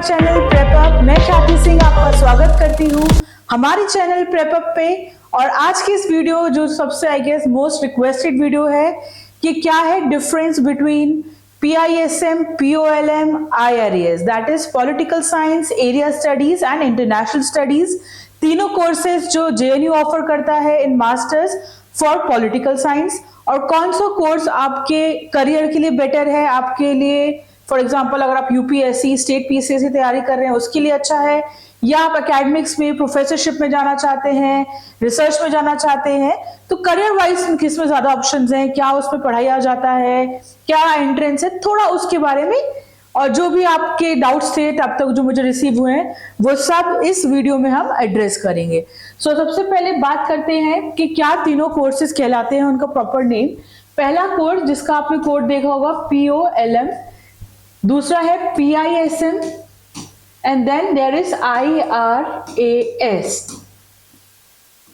Channel प्रेपअप। मैं ख्याति सिंह आपका स्वागत करती हूँ हमारे चैनल प्रेपअप पे। और आज की इस वीडियो जो सबसे I guess most requested video है कि क्या है difference between PISM, POLM, IRAS, that is political science, area studies and international studies. तीनों कोर्सेज जो JNU ऑफर करता है in masters for political science. और कौन सा कोर्स आपके करियर के लिए बेटर है, आपके लिए फॉर एग्जाम्पल अगर आप UPSC स्टेट PCSC तैयारी कर रहे हैं उसके लिए अच्छा है, या आप एकेडमिक्स में प्रोफेसरशिप में जाना चाहते हैं, रिसर्च में जाना चाहते हैं, तो करियर वाइज किसमें ज्यादा ऑप्शंस हैं, क्या उसमें पढ़ाया जाता है, क्या एंट्रेंस है, थोड़ा उसके बारे में और जो भी आपके डाउट्स थे अब तक जो मुझे रिसीव हुए हैं वो सब इस वीडियो में हम एड्रेस करेंगे। सबसे पहले बात करते हैं कि क्या तीनों कोर्सेज कहलाते हैं, उनका प्रॉपर नेम। पहला कोर्स जिसका आपने कोड देखा होगा POLM, दूसरा है PISM and then there is IRAS।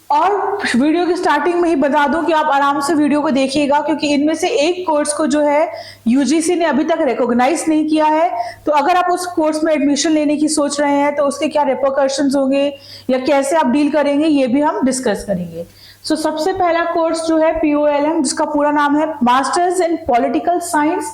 और वीडियो की स्टार्टिंग में ही बता दूं कि आप आराम से वीडियो को देखिएगा क्योंकि इनमें से एक कोर्स को जो है UGC ने अभी तक रिकॉग्नाइज नहीं किया है। तो अगर आप उस कोर्स में एडमिशन लेने की सोच रहे हैं तो उसके क्या रिपरकशंस होंगे या कैसे आप डील करेंगे ये भी हम डिस्कस करेंगे। सबसे पहला कोर्स जो है POLM, जिसका पूरा नाम है masters in political science,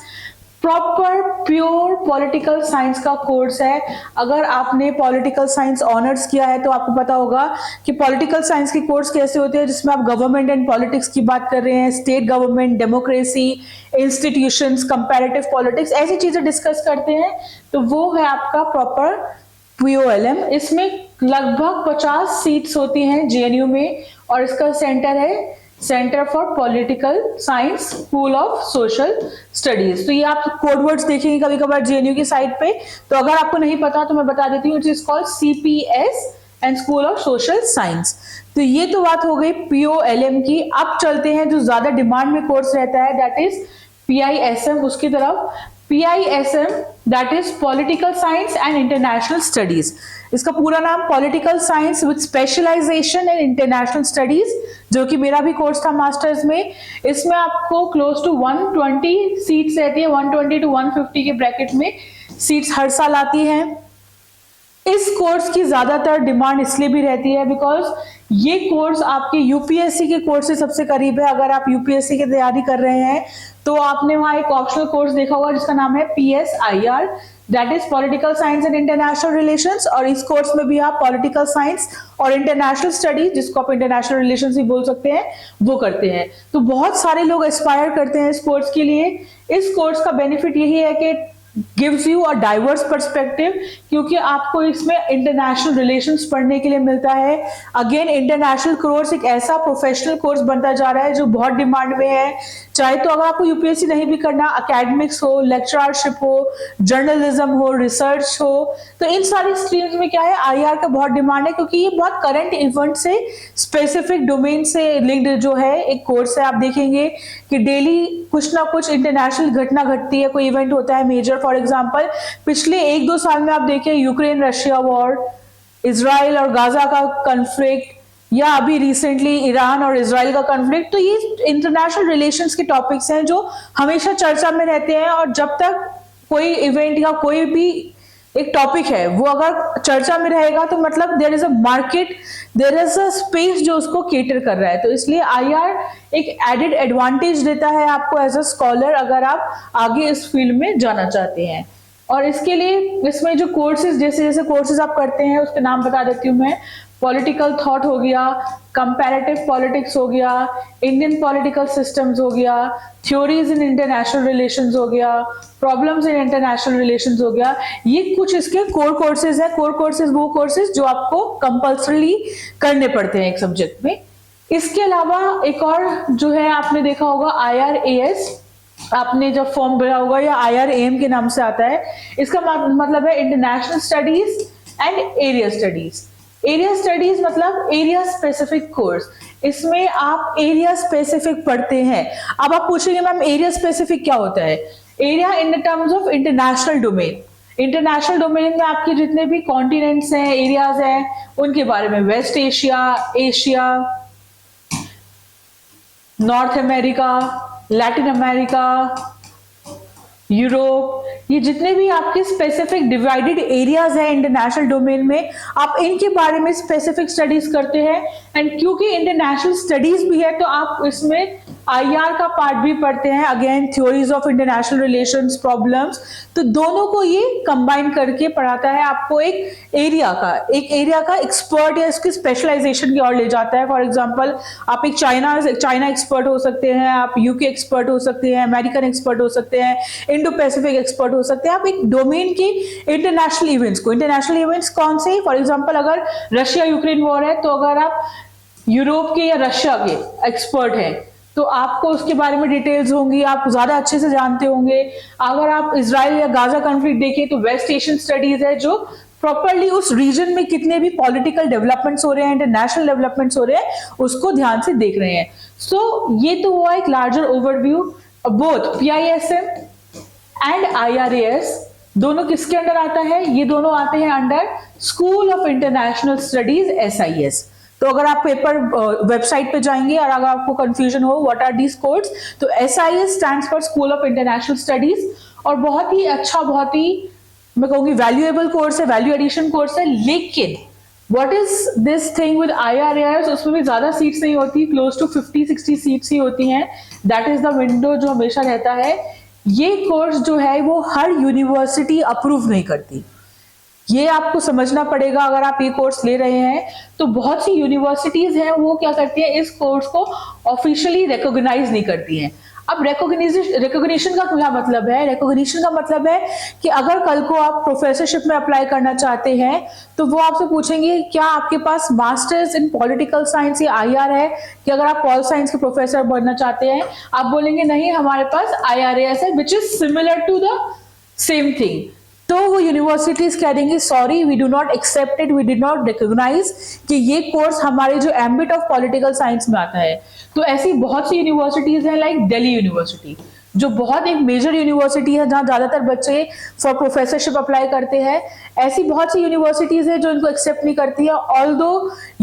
proper pure political science का कोर्स है। अगर आपने पॉलिटिकल साइंस ऑनर्स किया है तो आपको पता होगा कि पॉलिटिकल साइंस के कोर्स कैसे होते हैं, जिसमें आप गवर्नमेंट एंड पॉलिटिक्स की बात कर रहे हैं, state government, democracy, institutions, comparative politics, ऐसी चीजें डिस्कस करते हैं। तो वो है आपका प्रॉपर POLM। इसमें लगभग 50 सीट्स होती हैं JNU में और इसका सेंटर है centre for political science, school of social studies. तो ये आप कोड वर्ड्स देखेंगे कभी कभार JNU की साइट पे, तो अगर आपको नहीं पता तो मैं बता देती हूँ, it is called CPS and school of social science. तो ये तो बात हो गई POLM की। अब चलते हैं जो ज्यादा डिमांड में कोर्स रहता है, दैट इज PISM उसकी तरफ। PISM that is political science and international studies. इसका पूरा नाम political science with specialisation in international studies, जो कि मेरा भी कोर्स था मास्टर्स में। इसमें आपको क्लोज टू 120 सीट्स रहती है, 120 to 150 के ब्रैकेट में सीट्स हर साल आती हैं। इस कोर्स की ज्यादातर डिमांड इसलिए भी रहती है बिकॉज ये कोर्स आपके UPSC के कोर्स से सबसे करीब है। अगर आप UPSC की तैयारी कर रहे हैं तो आपने वहां एक ऑप्शनल कोर्स देखा होगा जिसका नाम है PSIR, that is political science and international relations. और इस कोर्स में भी आप पॉलिटिकल साइंस और इंटरनेशनल स्टडीज, जिसको आप इंटरनेशनल रिलेशंस भी बोल सकते हैं, वो करते हैं। तो बहुत सारे लोग एस्पायर करते हैं इस कोर्स के लिए। इस कोर्स का बेनिफिट यही है कि gives you a diverse perspective, क्योंकि आपको इसमें इंटरनेशनल रिलेशंस पढ़ने के लिए मिलता है। अगेन इंटरनेशनल कोर्स एक ऐसा प्रोफेशनल कोर्स बनता जा रहा है जो बहुत डिमांड में है। चाहे तो अगर आपको UPSC नहीं भी करना, एकेडमिक्स हो, लेक्चरशिप हो, जर्नलिज्म हो, रिसर्च हो, तो इन सारी स्ट्रीम्स में क्या है IR का बहुत डिमांड है, क्योंकि ये बहुत करंट इवेंट से, स्पेसिफिक डोमेन से लिंक्ड जो है एक कोर्स है। आप देखेंगे कि डेली कुछ ना कुछ इंटरनेशनल घटना घटती है, कोई इवेंट होता है मेजर। फॉर एग्जांपल पिछले 1-2 साल में आप देखें यूक्रेन रशिया वॉर, इजराइल और गाजा का कॉन्फ्लिक्ट, या अभी रिसेंटली ईरान और इजराइल का कॉन्फ्लिक्ट। तो ये इंटरनेशनल रिलेशंस के टॉपिक्स हैं जो हमेशा चर्चा में रहते हैं। और जब तक कोई इवेंट या कोई भी एक टॉपिक है वो अगर चर्चा में रहेगा तो मतलब there is a market, there is a space जो उसको केटर कर रहा है। तो इसलिए IR एक एडेड एडवांटेज देता है आपको एज अ स्कॉलर, अगर आप आगे इस फील्ड में जाना चाहते हैं। और इसके लिए इसमें जो कोर्सेज, जैसे जैसे कोर्सेज आप करते हैं उसके नाम बता देती हूँ मैं। पॉलिटिकल थॉट हो गया, कंपैरेटिव पॉलिटिक्स हो गया, इंडियन पॉलिटिकल सिस्टम्स हो गया, थ्योरीज इन इंटरनेशनल रिलेशंस हो गया, प्रॉब्लम्स इन इंटरनेशनल रिलेशंस हो गया। ये कुछ इसके कोर कोर्सेज है। कोर कोर्सेज वो कोर्सेज जो आपको कंपल्सरी करने पड़ते हैं एक सब्जेक्ट में। इसके अलावा एक और जो है आपने देखा होगा IRAS, आपने जब फॉर्म भरा होगा, या IRAM के नाम से आता है। इसका मतलब है international studies and area studies. Area studies मतलब एरिया स्पेसिफिक कोर्स। इसमें आप एरिया स्पेसिफिक पढ़ते हैं। अब आप पूछेंगे मैम एरिया स्पेसिफिक क्या होता है? Area in terms of international domain. International domain में आपके जितने भी कॉन्टिनेंट्स हैं, एरियाज हैं, उनके बारे में, West Asia, Asia, North America, Latin America, Europe, ये जितने भी आपके स्पेसिफिक डिवाइडेड एरियाज हैं इंटरनेशनल डोमेन में, आप इनके बारे में स्पेसिफिक स्टडीज करते हैं। एंड क्योंकि इंटरनेशनल स्टडीज भी है तो आप इसमें आईआर का पार्ट भी पढ़ते हैं, again theories of international relations, problems, तो दोनों को ये कंबाइन करके पढ़ाता है, आपको एक एरिया का एक्सपर्ट या इसकी स्पेशलाइजेशन की ओर ले जाता है। फॉर एग्जांपल आप एक चाइना एक्सपर्ट हो सकते हैं, आप यूके एक्सपर्ट हो सकते हैं, अमेरिकन एक्सपर्ट हो सकते हैं, इंडो पैसिफिक एक्सपर्ट हो सकते हैं। आप एक डोमेन की इंटरनेशनल इवेंट्स कौन से, फॉर एग्जांपल अगर रशिया यूक्रेन वॉर है तो अगर आप यूरोप के या रशिया के एक्सपर्ट हैं तो आपको उसके बारे में डिटेल्स होंगी, आप ज्यादा अच्छे से जानते होंगे। अगर आप इजराइल या गाजा कॉन्फ्लिक्ट देखें तो वेस्ट एशियन स्टडीज है जो प्रॉपरली उस रीजन में कितने भी पॉलिटिकल डेवलपमेंट्स हो रहे हैं, इंटरनेशनल डेवलपमेंट्स हो रहे हैं, उसको ध्यान से देख रहे हैं। सो ये तो हुआ एक larger overview. Both PISM and IRAS दोनों किसके अंडर आता है? ये दोनों आते हैं under school of international studies, SIS। तो अगर आप पेपर वेबसाइट पे जाएंगे और अगर आपको कंफ्यूजन हो व्हाट आर दीज कोड्स, तो SIS stands for school of international studies, और बहुत ही अच्छा, बहुत ही मैं कहूंगी वैल्यूएबल कोर्स है, वैल्यू एडिशन कोर्स है। लेकिन what is this thing with IRAS, उसमें भी ज्यादा सीट्स नहीं होती, क्लोज टू 50-60 सीट्स ही होती हैं। दैट इज द विंडो जो हमेशा रहता है। ये कोर्स जो है वो हर यूनिवर्सिटी अप्रूव नहीं करती, ये आपको समझना पड़ेगा। अगर आप ये कोर्स ले रहे हैं तो बहुत सी यूनिवर्सिटीज हैं वो क्या करती हैं, इस कोर्स को ऑफिशियली रिकॉग्नाइज नहीं करती हैं। अब रिकॉग्निशन का क्या मतलब है? रिकॉग्निशन का मतलब है कि अगर कल को आप प्रोफेसरशिप में अप्लाई करना चाहते हैं तो वो आपसे पूछेंगे क्या आपके पास मास्टर्स इन पॉलिटिकल साइंस या IR है, कि अगर आप पॉल साइंस के प्रोफेसर बनना चाहते हैं आप बोलेंगे नहीं हमारे पास IRAS है, which is similar to the same thing. तो वो यूनिवर्सिटीज कह देंगी sorry we do not accept it, we did not recognise कि ये कोर्स हमारे जो एम्बिट ऑफ पॉलिटिकल साइंस में आता है। तो ऐसी बहुत सी यूनिवर्सिटीज हैं, लाइक दिल्ली यूनिवर्सिटी जो बहुत एक मेजर यूनिवर्सिटी है जहां ज्यादातर बच्चे फॉर प्रोफेसरशिप अप्लाई करते हैं। ऐसी बहुत सी यूनिवर्सिटीज है जो इनको एक्सेप्ट नहीं करती है। Although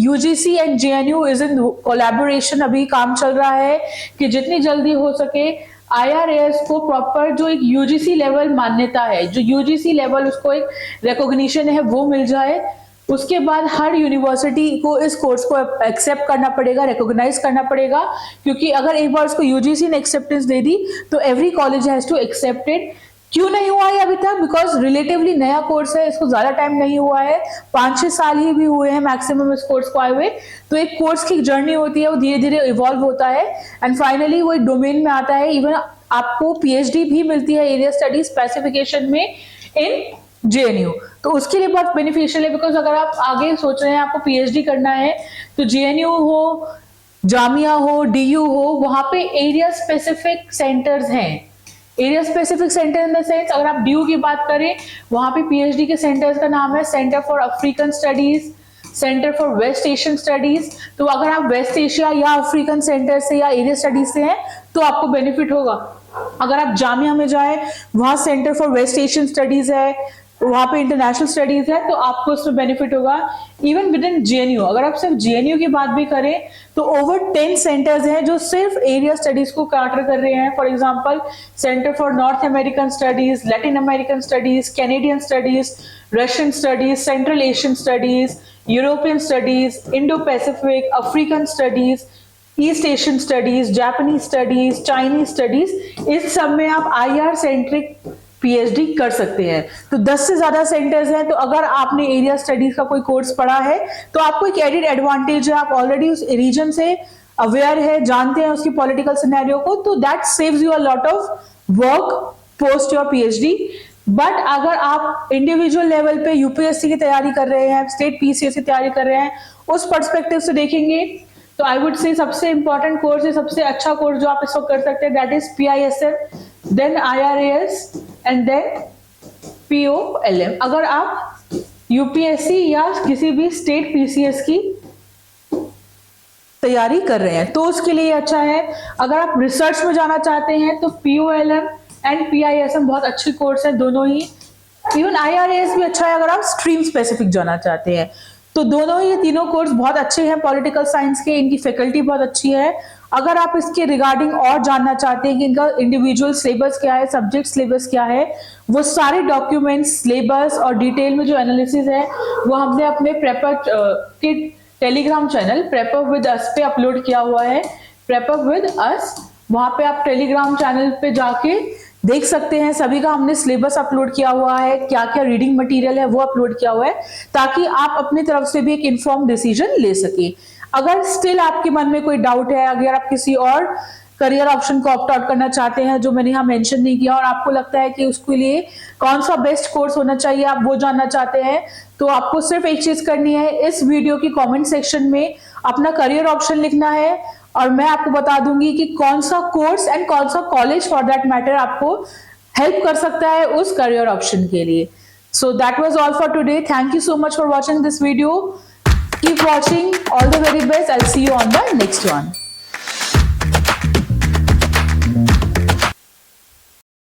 UGC and JNU is in collaboration, अभी काम चल रहा है कि जितनी जल्दी हो सके IRAS को प्रॉपर जो एक UGC लेवल मान्यता है, जो UGC लेवल उसको एक रिकॉग्निशन है वो मिल जाए। उसके बाद हर यूनिवर्सिटी को इस कोर्स को एक्सेप्ट करना पड़ेगा, रिकॉग्नाइज करना पड़ेगा, क्योंकि अगर एक बार उसको UGC ने एक्सेप्टेंस दे दी तो every college has to accept it. क्यों नहीं हुआ है अभी तक? बिकॉज रिलेटिवली नया कोर्स है, इसको ज्यादा टाइम नहीं हुआ है, 5-6 साल ही भी हुए हैं मैक्सिमम इस कोर्स को आए हुए। तो एक कोर्स की जर्नी होती है, वो धीरे धीरे इवॉल्व होता है एंड फाइनली वो एक डोमेन में आता है। इवन आपको PhD भी मिलती है एरिया स्टडी स्पेसिफिकेशन में इन JNU, तो उसके लिए बहुत बेनिफिशियल है। बिकॉज अगर आप आगे सोच रहे हैं आपको PhD करना है तो JNU हो, जामिया हो, DU हो, वहां पे एरिया स्पेसिफिक सेंटर्स हैं। Area specific centre in the sense अगर आप DU की बात करें वहां पे PhD के सेंटर्स का नाम है centre for African studies, centre for West Asian studies. तो अगर आप वेस्ट एशिया या अफ्रीकन सेंटर से या एरिया स्टडीज से हैं तो आपको बेनिफिट होगा। अगर आप जामिया में जाए वहां centre for West Asian studies है, वहां पे इंटरनेशनल स्टडीज है, तो आपको उसमें बेनिफिट होगा। इवन विद इन JNU, अगर आप सिर्फ JNU की बात भी करें तो ओवर 10 सेंटर्स हैं जो सिर्फ एरिया स्टडीज को कैटर कर रहे हैं। For example centre for north American studies, Latin American studies, Canadian studies, Russian studies, central Asian studies, European studies, Indo Pacific, African studies, east Asian studies, Japanese studies, Chinese studies, इस सब में आप IR centric PhD कर सकते हैं। तो 10 से ज्यादा सेंटर्स हैं। तो अगर आपने एरिया स्टडीज का कोई कोर्स पढ़ा है तो आपको एक एडिड एडवांटेज है, आप ऑलरेडी उस रीजन से अवेयर है, जानते हैं उसकी पॉलिटिकल सिनेरियो को, तो that saves you a lot of work post your PhD। But अगर आप इंडिविजुअल लेवल पे UPSC की तैयारी कर रहे हैं, स्टेट PCS की तैयारी कर रहे हैं, उस पर्सपेक्टिव से देखेंगे तो आई वुड से सबसे इंपॉर्टेंट कोर्स है, सबसे अच्छा कोर्स जो आप इस वक्त कर सकते हैं, that is PISM, then IRAS and then POLM। अगर आप UPSC या किसी भी स्टेट PCS की तैयारी कर रहे हैं तो उसके लिए अच्छा है। अगर आप रिसर्च में जाना चाहते हैं तो POLM एंड PISM बहुत अच्छी कोर्स है दोनों ही। इवन IRAS भी अच्छा है अगर आप स्ट्रीम स्पेसिफिक जाना चाहते हैं। तो दोनों ही तीनों कोर्स बहुत अच्छे हैं पॉलिटिकल साइंस के, इनकी फैकल्टी बहुत अच्छी है। अगर आप इसके रिगार्डिंग और जानना चाहते हैं कि इनका इंडिविजुअल सिलेबस क्या है, सब्जेक्ट सिलेबस क्या है, वो सारे डॉक्यूमेंट्स, सिलेबस और डिटेल में जो एनालिसिस है वो हमने अपने प्रेपर के टेलीग्राम चैनल प्रेपअप विद अस पे अपलोड किया हुआ है। प्रेपअप विद अस, वहां पे आप टेलीग्राम चैनल पे जाके देख सकते हैं। सभी का हमने सिलेबस अपलोड किया हुआ है, क्या क्या रीडिंग मटेरियल है वो अपलोड किया हुआ है, ताकि आप अपनी तरफ से भी एक इन्फॉर्म डिसीजन ले सके। अगर स्टिल आपके मन में कोई डाउट है, अगर आप किसी और करियर ऑप्शन को ऑप्ट आउट करना चाहते हैं जो मैंने यहाँ मेंशन नहीं किया, और आपको लगता है कि उसके लिए कौन सा बेस्ट कोर्स होना चाहिए, आप वो जानना चाहते हैं, तो आपको सिर्फ एक चीज करनी है, इस वीडियो की कमेंट सेक्शन में अपना करियर ऑप्शन लिखना है, और मैं आपको बता दूंगी कि कौन सा कोर्स एंड कौन सा कॉलेज फॉर दैट मैटर आपको हेल्प कर सकता है उस करियर ऑप्शन के लिए। So that was all for today. Thank you so much for watching this video. Keep watching. All the very best. I'll see you on the next one.